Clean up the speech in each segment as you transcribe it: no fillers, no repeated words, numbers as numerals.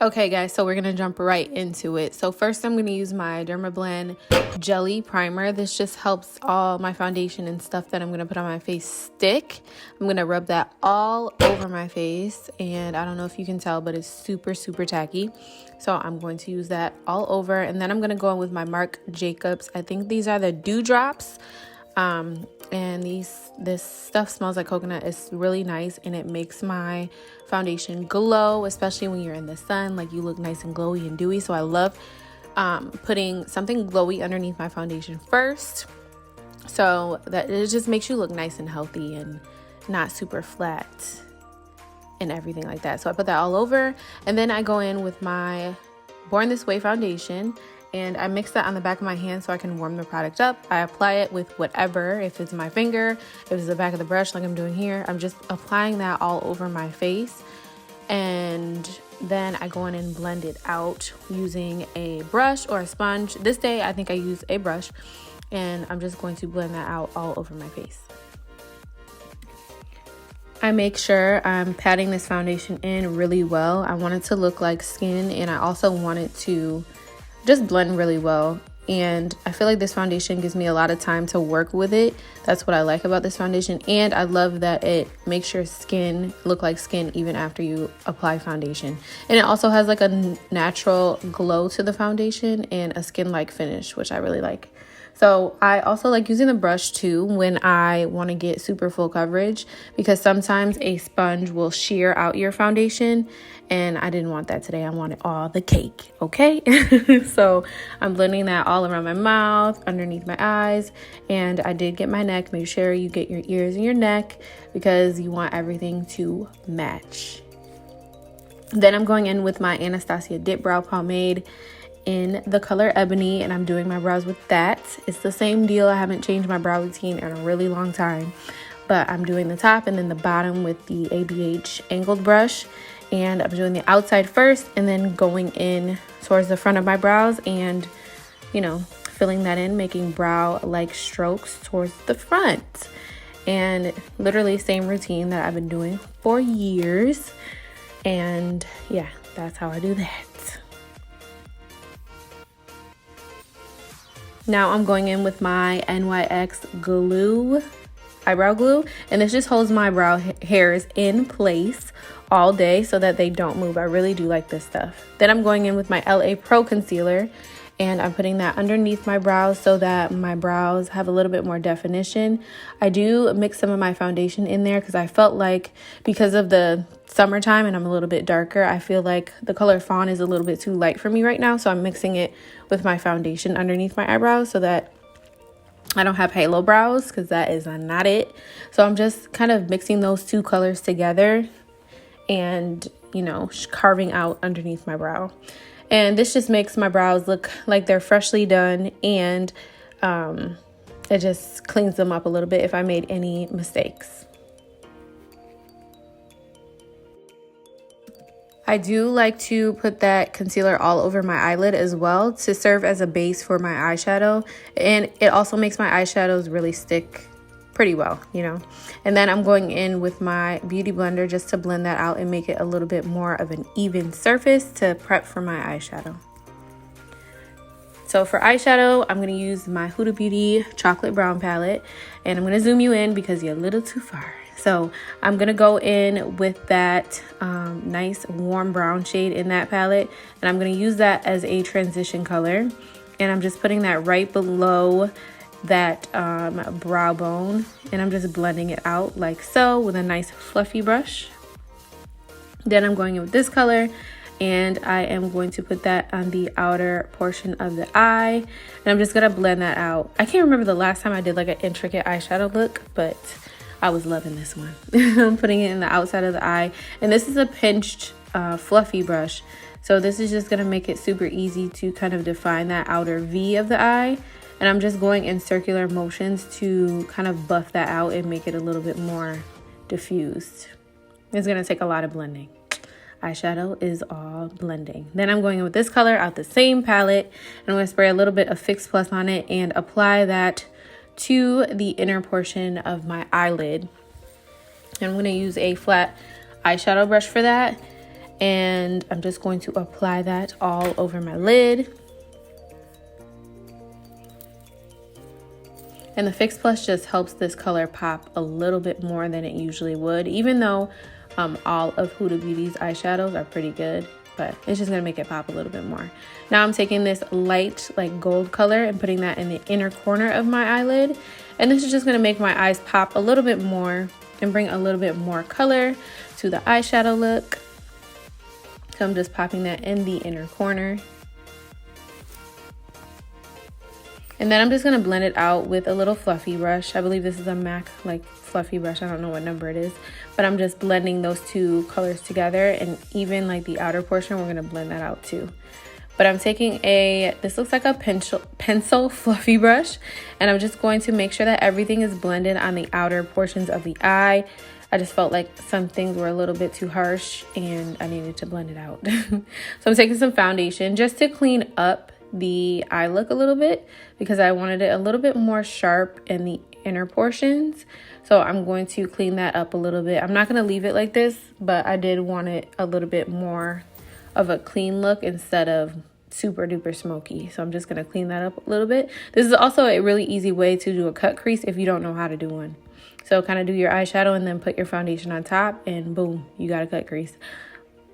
Okay guys, so we're gonna jump right into it. So first I'm gonna use my Dermablend Jelly Primer. This just helps all my foundation and stuff that I'm gonna put on my face stick. I'm gonna rub that all over my face, and I don't know if you can tell, but it's super tacky. So I'm going to use that all over, and then I'm gonna go in with my Marc Jacobs. I think these are the Dewdrops. And this stuff smells like coconut. It's really nice, and it makes my foundation glow, especially when you're in the sun. Like, you look nice and glowy and dewy. So I love putting something glowy underneath my foundation first, so that it just makes you look nice and healthy and not super flat and everything like that. So I put that all over, and then I go in with my Born This Way foundation, and I mix that on the back of my hand so I can warm the product up. I apply it with whatever, if it's my finger, if it's the back of the brush like I'm doing here. I'm just applying that all over my face, and then I go in and blend it out using a brush or a sponge. This day I think I use a brush, and I'm just going to blend that out all over my face. I make sure I'm patting this foundation in really well. I want it to look like skin, and I also want it to just blend really well. And I feel like this foundation gives me a lot of time to work with it. That's what I like about this foundation. And I love that it makes your skin look like skin even after you apply foundation. And it also has like a natural glow to the foundation and a skin-like finish, which I really like. So I also like using the brush too when I want to get super full coverage, because sometimes a sponge will shear out your foundation, and I didn't want that today. I wanted all the cake, okay? So I'm blending that all around my mouth, underneath my eyes, and I did get my neck. Make sure you get your ears and your neck, because you want everything to match. Then I'm going in with my Anastasia Dip Brow Pomade in the color Ebony, and I'm doing my brows with that. It's the same deal. I haven't changed my brow routine in a really long time, but I'm doing the top and then the bottom with the ABH angled brush, and I'm doing the outside first and then going in towards the front of my brows and, you know, filling that in, making brow like strokes towards the front. And literally same routine that I've been doing for years, and yeah, that's how I do that. Now I'm going in with my NYX glue, eyebrow glue, and this just holds my brow hairs in place all day so that they don't move. I really do like this stuff. Then I'm going in with my LA Pro concealer, and I'm putting that underneath my brows so that my brows have a little bit more definition. I do mix some of my foundation in there because I felt like, because of the summertime and I'm a little bit darker, I feel like the color Fawn is a little bit too light for me right now. So I'm mixing it with my foundation underneath my eyebrows so that I don't have halo brows, because that is not it. So I'm just kind of mixing those two colors together and, you know, carving out underneath my brow. And this just makes my brows look like they're freshly done, and it just cleans them up a little bit if I made any mistakes. I do like to put that concealer all over my eyelid as well to serve as a base for my eyeshadow. And it also makes my eyeshadows really stick pretty well, you know. And then I'm going in with my beauty blender just to blend that out and make it a little bit more of an even surface to prep for my eyeshadow. So for eyeshadow, I'm going to use my Huda Beauty Chocolate Brown palette, and I'm going to zoom you in because you're a little too far. So I'm going to go in with that nice warm brown shade in that palette, and I'm going to use that as a transition color. And I'm just putting that right below that brow bone, and I'm just blending it out like so with a nice fluffy brush. Then I'm going in with this color, and I am going to put that on the outer portion of the eye, and I'm just going to blend that out. I can't remember the last time I did like an intricate eyeshadow look, but I was loving this one. I'm putting it in the outside of the eye, and this is a pinched fluffy brush, so this is just going to make it super easy to kind of define that outer V of the eye. And I'm just going in circular motions to kind of buff that out and make it a little bit more diffused. It's going to take a lot of blending. Eyeshadow is all blending. Then I'm going in with this color out the same palette, and I'm going to spray a little bit of Fix Plus on it and apply that to the inner portion of my eyelid. And I'm going to use a flat eyeshadow brush for that. And I'm just going to apply that all over my lid. And the Fix Plus just helps this color pop a little bit more than it usually would, even though all of Huda Beauty's eyeshadows are pretty good, but it's just gonna make it pop a little bit more. Now I'm taking this light like gold color and putting that in the inner corner of my eyelid. And this is just gonna make my eyes pop a little bit more and bring a little bit more color to the eyeshadow look. So I'm just popping that in the inner corner. And then I'm just gonna blend it out with a little fluffy brush. I believe this is a MAC like fluffy brush. I don't know what number it is, but I'm just blending those two colors together, and even like the outer portion, we're gonna blend that out too. But I'm taking this looks like a pencil fluffy brush, and I'm just going to make sure that everything is blended on the outer portions of the eye. I just felt like some things were a little bit too harsh and I needed to blend it out. So I'm taking some foundation just to clean up the eye look a little bit, because I wanted it a little bit more sharp in the inner portions. So I'm going to clean that up a little bit. I'm not going to leave it like this, but I did want it a little bit more of a clean look instead of super duper smoky. So I'm just going to clean that up a little bit. This is also a really easy way to do a cut crease if you don't know how to do one. So kind of do your eyeshadow and then put your foundation on top, and boom, you got a cut crease.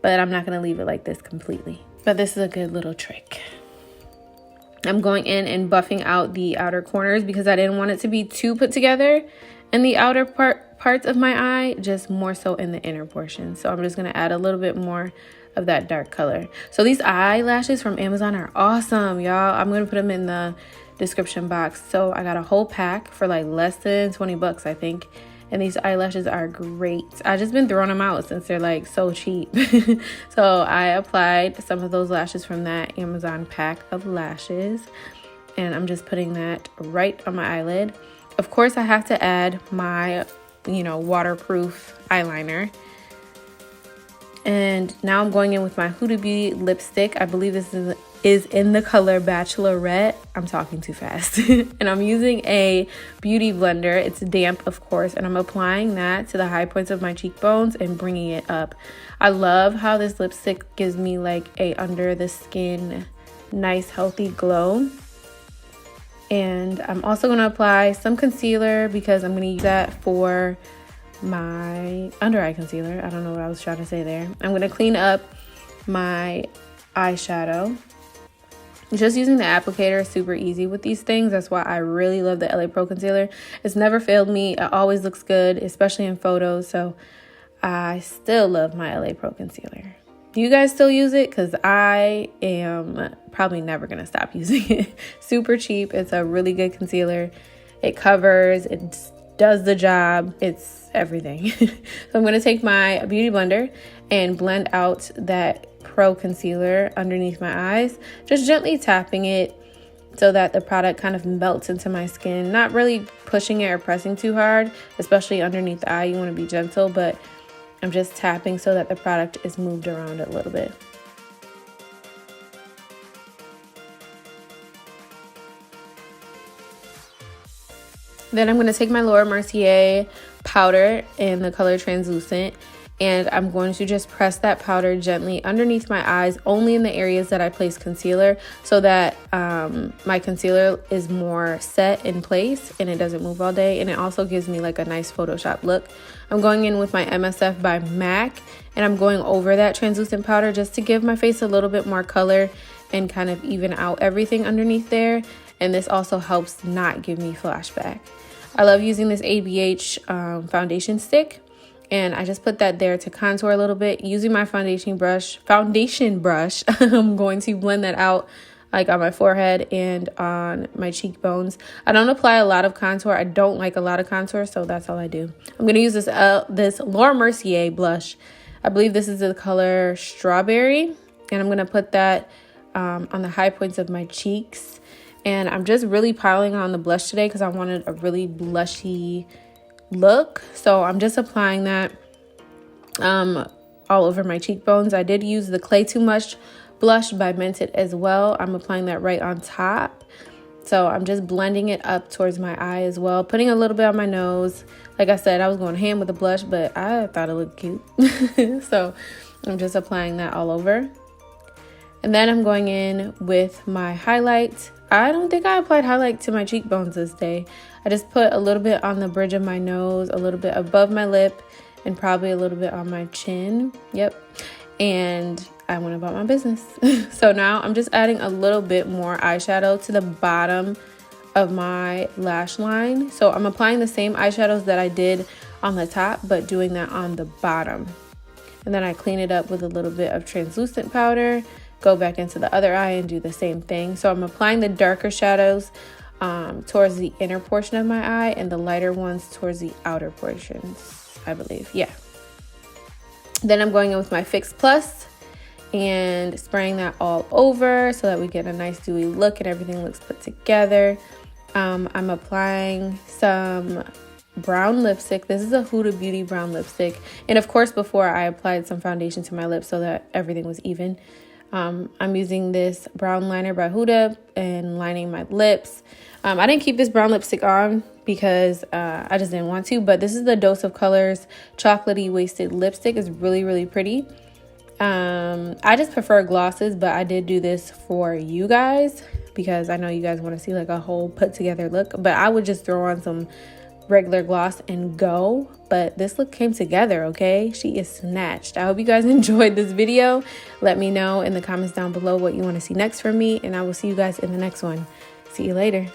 But I'm not going to leave it like this completely. But this is a good little trick. I'm going in and buffing out the outer corners because I didn't want it to be too put together in the outer parts of my eye, just more so in the inner portion. So I'm just going to add a little bit more of that dark color. So these eyelashes from Amazon are awesome, y'all. I'm going to put them in the description box. So I got a whole pack for like less than 20 bucks, I think. And these eyelashes are great. I just been throwing them out since they're like so cheap. So I applied some of those lashes from that Amazon pack of lashes, and I'm just putting that right on my eyelid. Of course, I have to add my, waterproof eyeliner. And now I'm going in with my Huda Beauty lipstick. I believe this is in the color Bachelorette. I'm talking too fast. And I'm using a beauty blender. It's damp, of course, and I'm applying that to the high points of my cheekbones and bringing it up. I love how this lipstick gives me like a under the skin nice healthy glow. And I'm also going to apply some concealer because I'm going to use that for my under eye concealer. I don't know what I was trying to say there. I'm going to clean up my eyeshadow. Just using the applicator is super easy with these things. That's why I really love the LA Pro concealer. It's never failed me. It always looks good, especially in photos. So I still love my LA Pro concealer. Do you guys still use it? Because I am probably never going to stop using it. Super cheap. It's a really good concealer. It covers, it does the job. It's everything. So I'm going to take my beauty blender and blend out that Pro concealer underneath my eyes, just gently tapping it so that the product kind of melts into my skin. Not really pushing it or pressing too hard, especially underneath the eye. You want to be gentle, but I'm just tapping so that the product is moved around a little bit. Then I'm going to take my Laura Mercier powder in the color Translucent, and I'm going to just press that powder gently underneath my eyes, only in the areas that I place concealer, so that my concealer is more set in place and it doesn't move all day. And it also gives me like a nice Photoshop look. I'm going in with my MSF by MAC, and I'm going over that translucent powder just to give my face a little bit more color and kind of even out everything underneath there. And this also helps not give me flashback. I love using this ABH foundation stick, and I just put that there to contour a little bit. Using my foundation brush, I'm going to blend that out like on my forehead and on my cheekbones. I don't apply a lot of contour. I don't like a lot of contour, so that's all I do. I'm going to use this Laura Mercier blush. I believe this is the color Strawberry, and I'm going to put that on the high points of my cheeks. And I'm just really piling on the blush today because I wanted a really blushy look. So I'm just applying that all over my cheekbones. I did use the Clay Too Much blush by Mented as well. I'm applying that right on top. So I'm just blending it up towards my eye as well, putting a little bit on my nose. Like I said, I was going ham with the blush, but I thought it looked cute. So I'm just applying that all over. And then I'm going in with my highlight. I don't think I applied highlight to my cheekbones this day. I just put a little bit on the bridge of my nose, a little bit above my lip, and probably a little bit on my chin. Yep. And I went about my business. So now I'm just adding a little bit more eyeshadow to the bottom of my lash line. So I'm applying the same eyeshadows that I did on the top, but doing that on the bottom. And then I clean it up with a little bit of translucent powder, go back into the other eye and do the same thing. So I'm applying the darker shadows towards the inner portion of my eye and the lighter ones towards the outer portions, I believe. Yeah. Then I'm going in with my Fix Plus and spraying that all over so that we get a nice dewy look and everything looks put together. I'm applying some brown lipstick. This is a Huda Beauty brown lipstick. And of course, before I applied some foundation to my lips so that everything was even. I'm using this brown liner by Huda and lining my lips. I didn't keep this brown lipstick on because I just didn't want to, but this is the Dose of Colors chocolatey wasted lipstick. It's really, really pretty. I just prefer glosses, but I did do this for you guys because I know you guys want to see like a whole put together look, but I would just throw on some regular gloss and go. But this look came together, okay? She is snatched. I hope you guys enjoyed this video. Let me know in the comments down below what you want to see next from me, and I will see you guys in the next one. See you later.